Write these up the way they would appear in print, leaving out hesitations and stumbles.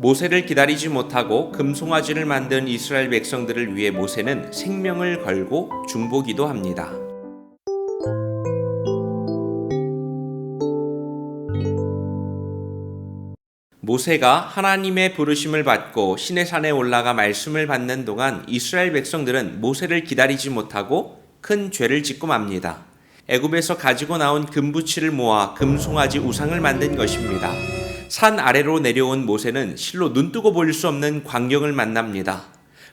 모세를 기다리지 못하고 금송아지를 만든 이스라엘 백성들을 위해 모세는 생명을 걸고 중보기도 합니다. 모세가 하나님의 부르심을 받고 시내산에 올라가 말씀을 받는 동안 이스라엘 백성들은 모세를 기다리지 못하고 큰 죄를 짓고 맙니다. 애굽에서 가지고 나온 금부치를 모아 금송아지 우상을 만든 것입니다. 산 아래로 내려온 모세는 실로 눈뜨고 볼 수 없는 광경을 만납니다.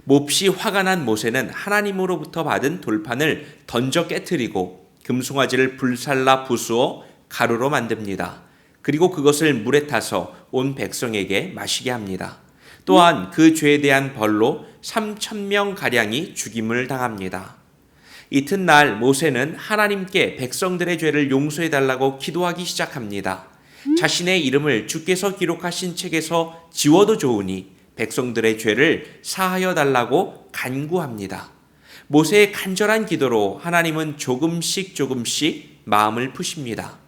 몹시 화가 난 모세는 하나님으로부터 받은 돌판을 던져 깨뜨리고 금송아지를 불살라 부수어 가루로 만듭니다. 그리고 그것을 물에 타서 온 백성에게 마시게 합니다. 또한 그 죄에 대한 벌로 3,000명가량이 죽임을 당합니다. 이튿날 모세는 하나님께 백성들의 죄를 용서해달라고 기도하기 시작합니다. 자신의 이름을 주께서 기록하신 책에서 지워도 좋으니 백성들의 죄를 사하여 달라고 간구합니다. 모세의 간절한 기도로 하나님은 조금씩 마음을 푸십니다.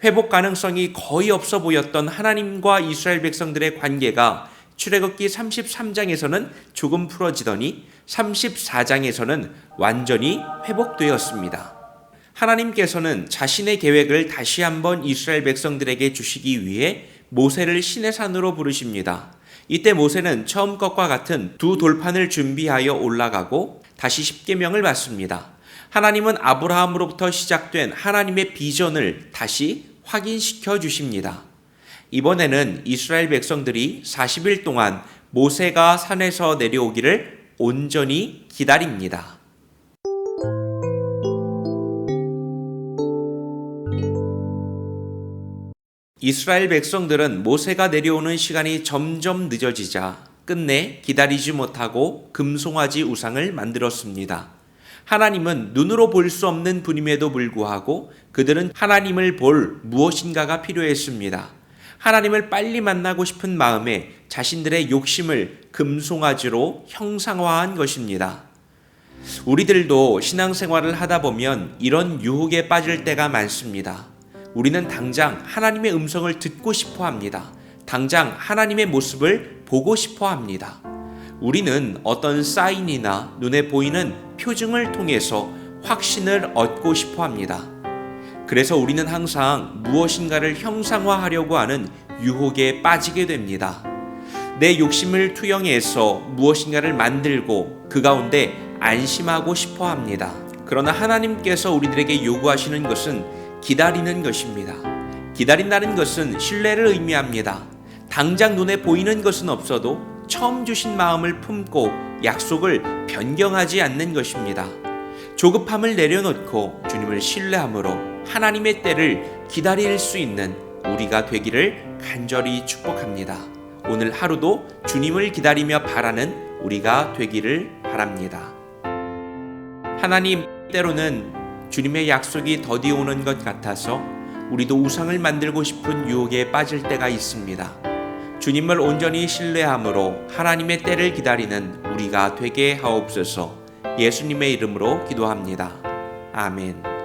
회복 가능성이 거의 없어 보였던 하나님과 이스라엘 백성들의 관계가 출애굽기 33장에서는 조금 풀어지더니 34장에서는 완전히 회복되었습니다. 하나님께서는 자신의 계획을 다시 한번 이스라엘 백성들에게 주시기 위해 모세를 시내산으로 부르십니다. 이때 모세는 처음 것과 같은 두 돌판을 준비하여 올라가고 다시 십계명을 받습니다. 하나님은 아브라함으로부터 시작된 하나님의 비전을 다시 확인시켜 주십니다. 이번에는 이스라엘 백성들이 40일 동안 모세가 산에서 내려오기를 온전히 기다립니다. 이스라엘 백성들은 모세가 내려오는 시간이 점점 늦어지자 끝내 기다리지 못하고 금송아지 우상을 만들었습니다. 하나님은 눈으로 볼 수 없는 분임에도 불구하고 그들은 하나님을 볼 무엇인가가 필요했습니다. 하나님을 빨리 만나고 싶은 마음에 자신들의 욕심을 금송아지로 형상화한 것입니다. 우리들도 신앙생활을 하다 보면 이런 유혹에 빠질 때가 많습니다. 우리는 당장 하나님의 음성을 듣고 싶어 합니다. 당장 하나님의 모습을 보고 싶어 합니다. 우리는 어떤 사인이나 눈에 보이는 표징을 통해서 확신을 얻고 싶어 합니다. 그래서 우리는 항상 무엇인가를 형상화하려고 하는 유혹에 빠지게 됩니다. 내 욕심을 투영해서 무엇인가를 만들고 그 가운데 안심하고 싶어 합니다. 그러나 하나님께서 우리들에게 요구하시는 것은 기다리는 것입니다. 기다린다는 것은 신뢰를 의미합니다. 당장 눈에 보이는 것은 없어도 처음 주신 마음을 품고 약속을 변경하지 않는 것입니다. 조급함을 내려놓고 주님을 신뢰함으로 하나님의 때를 기다릴 수 있는 우리가 되기를 간절히 축복합니다. 오늘 하루도 주님을 기다리며 바라는 우리가 되기를 바랍니다. 하나님, 때로는 주님의 약속이 더디 오는 것 같아서 우리도 우상을 만들고 싶은 유혹에 빠질 때가 있습니다. 주님을 온전히 신뢰함으로 하나님의 때를 기다리는 우리가 되게 하옵소서. 예수님의 이름으로 기도합니다. 아멘.